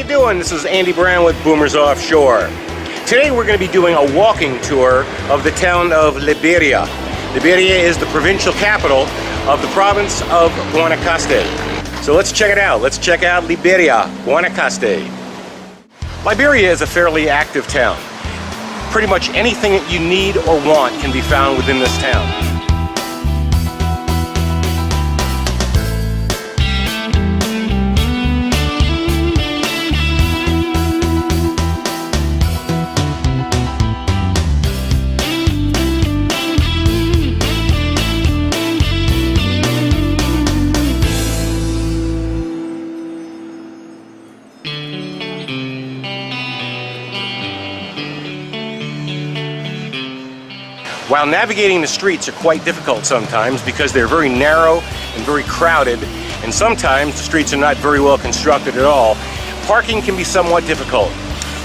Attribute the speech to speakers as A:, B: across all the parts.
A: you doing? This is Andy Brown with Boomers Offshore. Today we're going to be doing a walking tour of the town of Liberia. Liberia is the provincial capital of the province of Guanacaste. So let's check it out. Let's check out Liberia, Guanacaste. Liberia is a fairly active town. Pretty much anything that you need or want can be found within this town. While navigating the streets are quite difficult sometimes because they're very narrow and very crowded, and sometimes the streets are not very well constructed at all, parking can be somewhat difficult,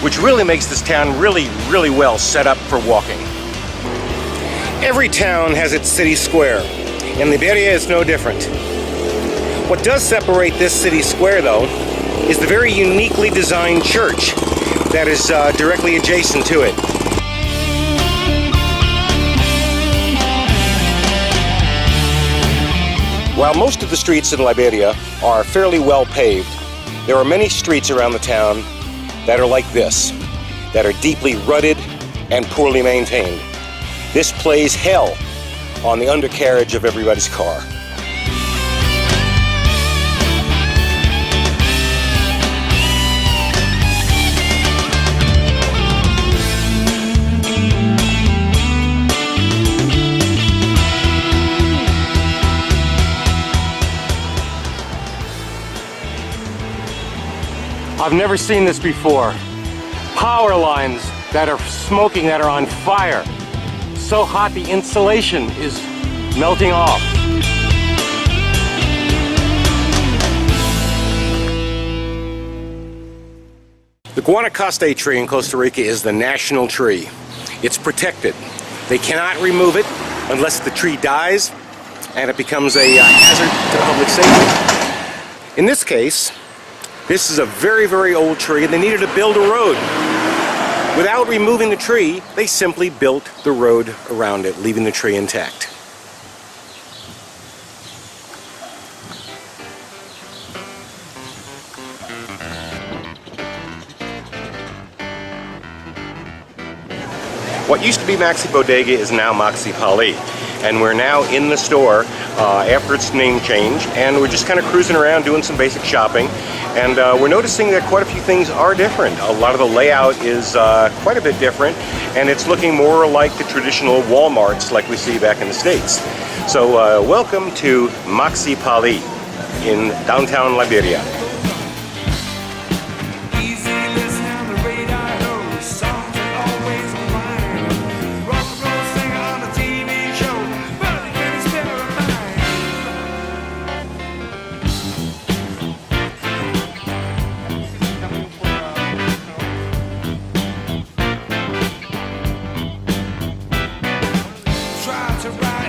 A: which really makes this town really well set up for walking. Every town has its city square, and Liberia is no different. What does separate this city square, though, is the very uniquely designed church that is directly adjacent to it. While most of the streets in Liberia are fairly well paved, there are many streets around the town that are like this, that are deeply rutted and poorly maintained. This plays hell on the undercarriage of everybody's car. I've never seen this before. Power lines that are smoking, that are on fire. So hot the insulation is melting off. The Guanacaste tree in Costa Rica is the national tree. It's protected. They cannot remove it unless the tree dies and it becomes a hazard to public safety. In this case, this is a very old tree, and they needed to build a road. Without removing the tree, they simply built the road around it, leaving the tree intact. What used to be Maxi Bodega is now Maxi Pali, and we're now in the store after its name change, and we're just kind of cruising around doing some basic shopping, and we're noticing that quite a few things are different. A lot of the layout is quite a bit different, and it's looking more like the traditional Walmarts like we see back in the States. So welcome to Maxi Pali in downtown Liberia.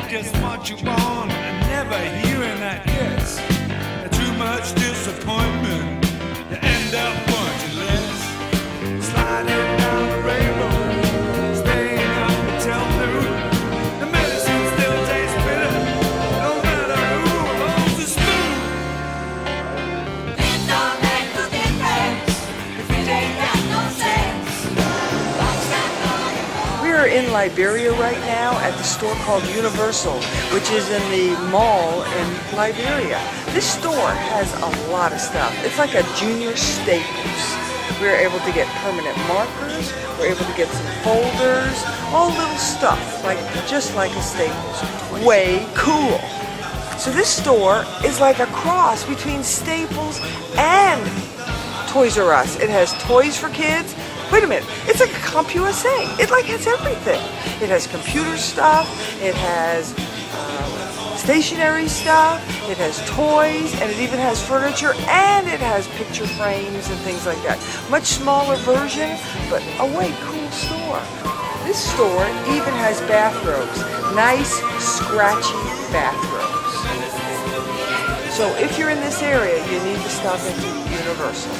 B: Just what you want and never hearing that yes. Too much disappointment, you end up wanting less. Sliding down the railroad, staying up until noon. The medicine still tastes bitter, no matter who holds the spoon. It don't make no difference if it ain't got no sense.
C: We are in Liberia right now at the store called Universal, which is in the mall in Liberia. This store has a lot of stuff. It's like a junior Staples. We were able to get permanent markers, we're able to get some folders, all little stuff, just like a Staples. Way cool. So this store is like a cross between Staples and Toys R Us. It has toys for kids. Wait a minute, it's like a CompUSA. It has everything. It has computer stuff, it has stationery stuff, it has toys, and it even has furniture, and it has picture frames and things like that. Much smaller version, but a way cool store. This store even has bathrobes, nice scratchy bathrobes. So if you're in this area, you need to stop into Universal.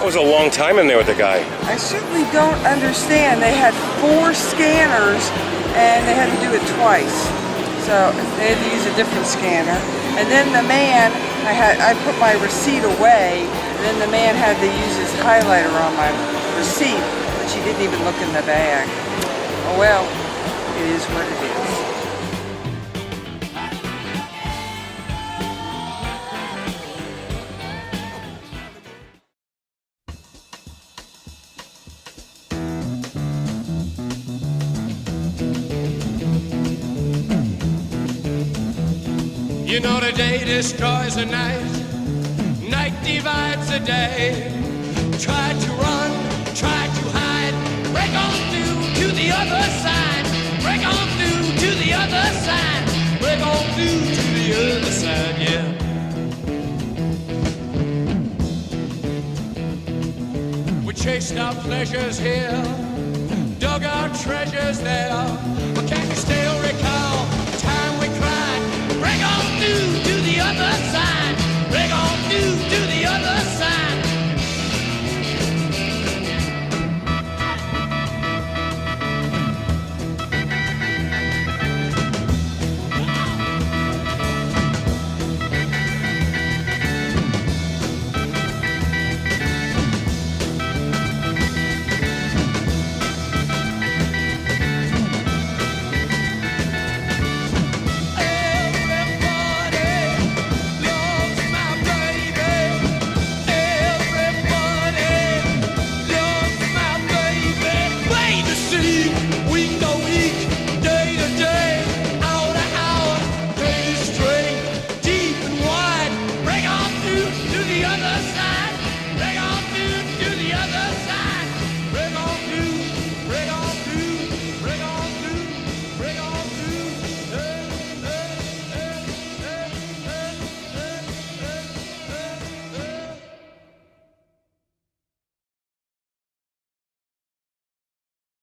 A: That was a long time in there with the guy.
C: I certainly don't understand. They had 4 scanners and they had to do it twice. So they had to use a different scanner. And then the man, I put my receipt away, and then the man had to use his highlighter on my receipt, but she didn't even look in the bag. Oh well, it is what it is.
D: You know the day destroys the night, night divides the day. Try to run, try to hide, break on through to the other side, break on through to the other side, break on through to the other side, yeah. We chased our pleasures here, dug our treasures there. We